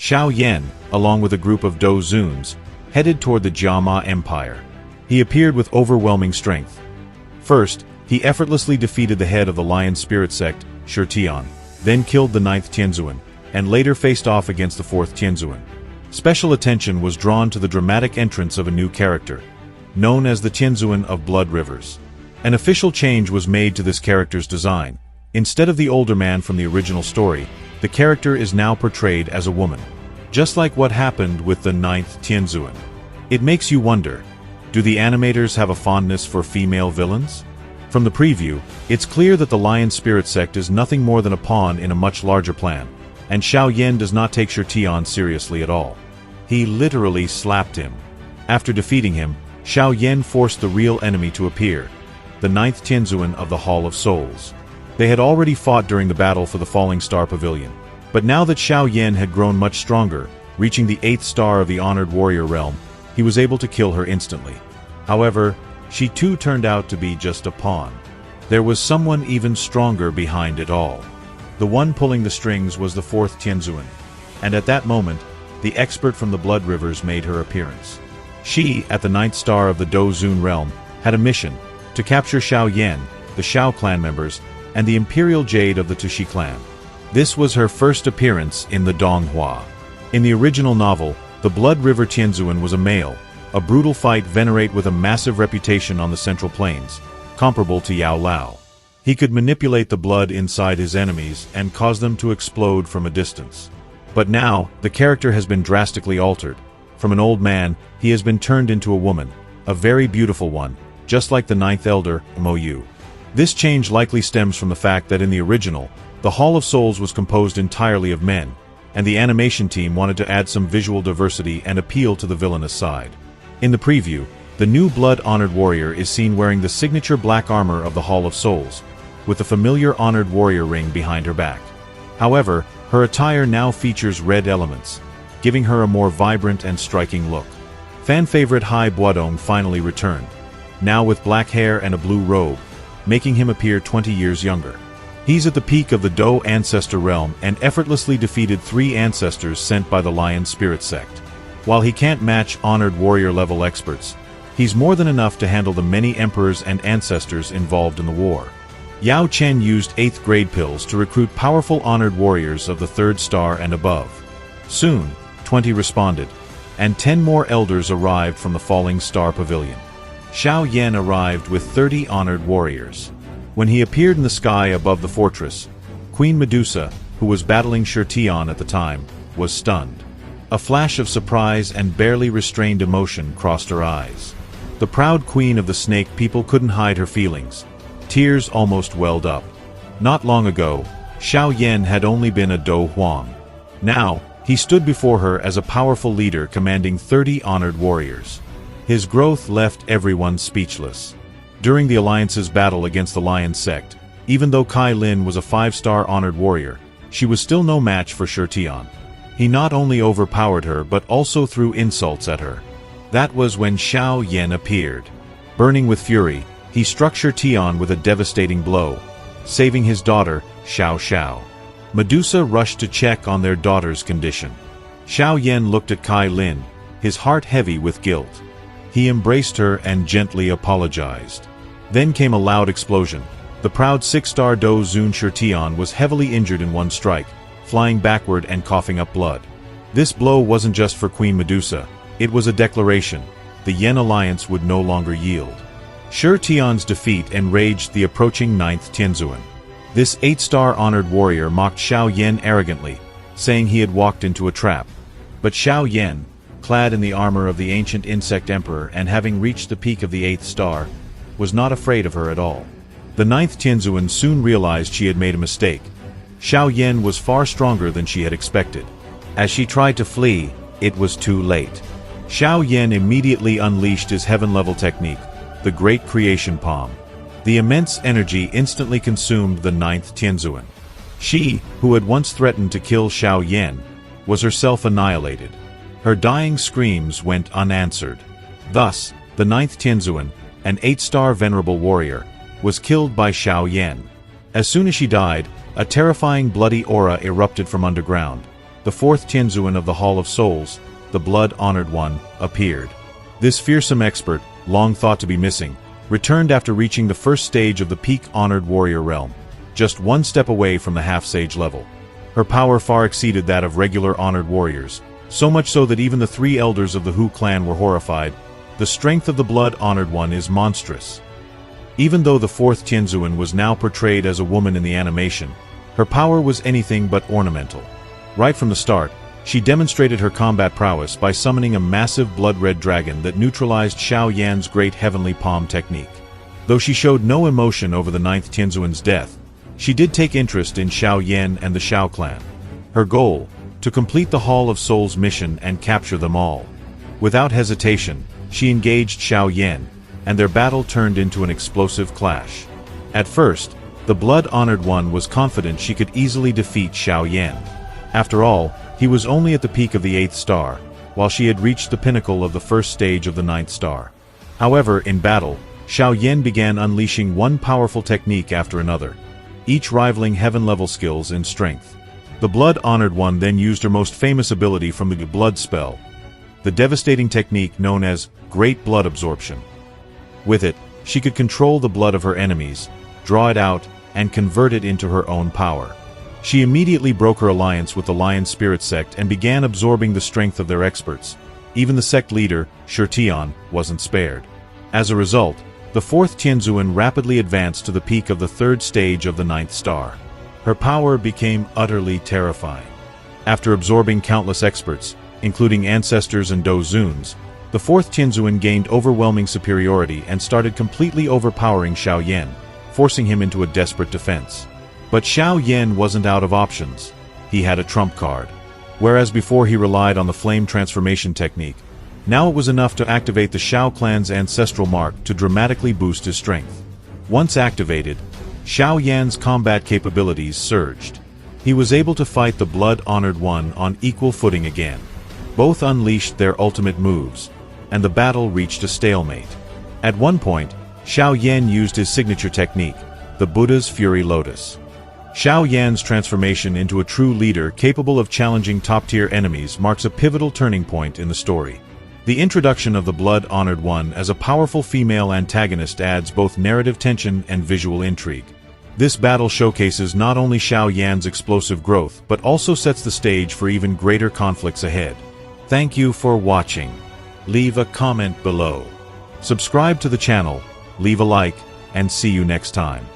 Xiao Yan, along with a group of Dou Zuns, headed toward the Jiama Empire. He appeared with overwhelming strength. First, he effortlessly defeated the head of the Lion Spirit sect, Shi Tian, then killed the 9th Tianzun, and later faced off against the 4th Tianzun. Special attention was drawn to the dramatic entrance of a new character, known as the Tianzun of Blood Rivers. An official change was made to this character's design. Instead of the older man from the original story, the character is now portrayed as a woman. Just like what happened with the 9th Tianzun. It makes you wonder, do the animators have a fondness for female villains? From the preview, it's clear that the Lion Spirit sect is nothing more than a pawn in a much larger plan, and Xiao Yan does not take Shi Tian seriously at all. He literally slapped him. After defeating him, Xiao Yan forced the real enemy to appear, the 9th Tianzun of the Hall of Souls. They had already fought during the battle for the Falling Star Pavilion, but now that Xiao Yan had grown much stronger, reaching the 8th star of the Honored Warrior realm, he was able to kill her instantly. However, she too turned out to be just a pawn. There was someone even stronger behind it all. The one pulling the strings was the 4th Tianzun, and at that moment, the expert from the Blood Rivers made her appearance. She, at the 9th star of the Dou Zun realm, had a mission to capture Xiao Yan, the Xiao clan members, and the Imperial Jade of the Tushi clan. This was her first appearance in the Donghua. In the original novel, the Blood River Tianzun was a male, a brutal fight venerate with a massive reputation on the Central Plains, comparable to Yao Lao. He could manipulate the blood inside his enemies and cause them to explode from a distance. But now, the character has been drastically altered. From an old man, he has been turned into a woman, a very beautiful one, just like the 9th Elder, Mo Yu. This change likely stems from the fact that in the original, the Hall of Souls was composed entirely of men, and the animation team wanted to add some visual diversity and appeal to the villainous side. In the preview, the new blood-honored warrior is seen wearing the signature black armor of the Hall of Souls, with the familiar honored warrior ring behind her back. However, her attire now features red elements, giving her a more vibrant and striking look. Fan favorite Hai Wutong finally returned, now with black hair and a blue robe, making him appear 20 years younger. He's at the peak of the Dou ancestor realm and effortlessly defeated 3 ancestors sent by the Lion Spirit sect. While he can't match honored warrior level experts, he's more than enough to handle the many emperors and ancestors involved in the war. Yao Chen used 8th grade pills to recruit powerful honored warriors of the 3rd star and above. Soon, 20 responded, and 10 more elders arrived from the Falling Star Pavilion. Xiao Yan arrived with 30 honored warriors. When he appeared in the sky above the fortress, Queen Medusa, who was battling Shi Tian at the time, was stunned. A flash of surprise and barely restrained emotion crossed her eyes. The proud queen of the snake people couldn't hide her feelings. Tears almost welled up. Not long ago, Xiao Yan had only been a Dou Huang. Now, he stood before her as a powerful leader commanding 30 honored warriors. His growth left everyone speechless. During the Alliance's battle against the Lion sect, even though Kai Lin was a 5-star honored warrior, she was still no match for Shi Tian. He not only overpowered her but also threw insults at her. That was when Xiao Yan appeared. Burning with fury, he struck Shi Tian with a devastating blow, saving his daughter, Xiao Xiao. Medusa rushed to check on their daughter's condition. Xiao Yan looked at Kai Lin, his heart heavy with guilt. He embraced her and gently apologized. Then came a loud explosion. The proud 6-star Dou Zun Shi Tian was heavily injured in one strike, flying backward and coughing up blood. This blow wasn't just for Queen Medusa, it was a declaration. The Yen alliance would no longer yield. Shi Tian's defeat enraged the approaching 9th Tianzun. This 8-star honored warrior mocked Xiao Yan arrogantly, saying he had walked into a trap. But Xiao Yan, clad in the armor of the ancient insect emperor and having reached the peak of the 8th star, was not afraid of her at all. The 9th Tianzun soon realized she had made a mistake. Xiao Yan was far stronger than she had expected. As she tried to flee, it was too late. Xiao Yan immediately unleashed his heaven-level technique, the Great Creation Palm. The immense energy instantly consumed the 9th Tianzun. She, who had once threatened to kill Xiao Yan, was herself annihilated. Her dying screams went unanswered. Thus, the 9th Tianzun, an 8-star venerable warrior, was killed by Xiao Yan. As soon as she died, a terrifying bloody aura erupted from underground. the fourth Tianzun of the Hall of Souls, the blood-honored one, appeared. This fearsome expert, long thought to be missing, returned after reaching the first stage of the peak-honored warrior realm, just one step away from the half-sage level. Her power far exceeded that of regular honored warriors, so much so that even the three elders of the Hu clan were horrified. The strength of the blood-honored one is monstrous. Even though the fourth Tianzun was now portrayed as a woman in the animation, her power was anything but ornamental. Right from the start, she demonstrated her combat prowess by summoning a massive blood-red dragon that neutralized Xiao Yan's great heavenly palm technique. Though she showed no emotion over the ninth Tianzun's death, she did take interest in Xiao Yan and the Xiao clan. Her goal, to complete the Hall of Souls mission and capture them all. Without hesitation, she engaged Xiao Yan, and their battle turned into an explosive clash. At first, the blood-honored one was confident she could easily defeat Xiao Yan. After all, he was only at the peak of the 8th star, while she had reached the pinnacle of the first stage of the 9th star. However, in battle, Xiao Yan began unleashing one powerful technique after another, each rivaling heaven-level skills in strength. The blood-honored one then used her most famous ability from the blood spell, the devastating technique known as Great Blood Absorption. With it, she could control the blood of her enemies, draw it out, and convert it into her own power. She immediately broke her alliance with the Lion Spirit sect and began absorbing the strength of their experts. Even the sect leader, Tian, wasn't spared. As a result, the fourth Tianzun rapidly advanced to the peak of the 3rd stage of the 9th star. Her power became utterly terrifying. After absorbing countless experts, including ancestors and Dou Zuns, the fourth Tianzun gained overwhelming superiority and started completely overpowering Xiao Yan, forcing him into a desperate defense. But Xiao Yan wasn't out of options. He had a trump card. Whereas before he relied on the flame transformation technique, now it was enough to activate the Xiao clan's ancestral mark to dramatically boost his strength. Once activated, Xiao Yan's combat capabilities surged. He was able to fight the blood-honored one on equal footing again. Both unleashed their ultimate moves, and the battle reached a stalemate. At one point, Xiao Yan used his signature technique, the Buddha's Fury Lotus. Xiao Yan's transformation into a true leader capable of challenging top-tier enemies marks a pivotal turning point in the story. The introduction of the blood-honored one as a powerful female antagonist adds both narrative tension and visual intrigue. This battle showcases not only Xiao Yan's explosive growth but also sets the stage for even greater conflicts ahead. Thank you for watching. Leave a comment below. Subscribe to the channel, leave a like, and see you next time.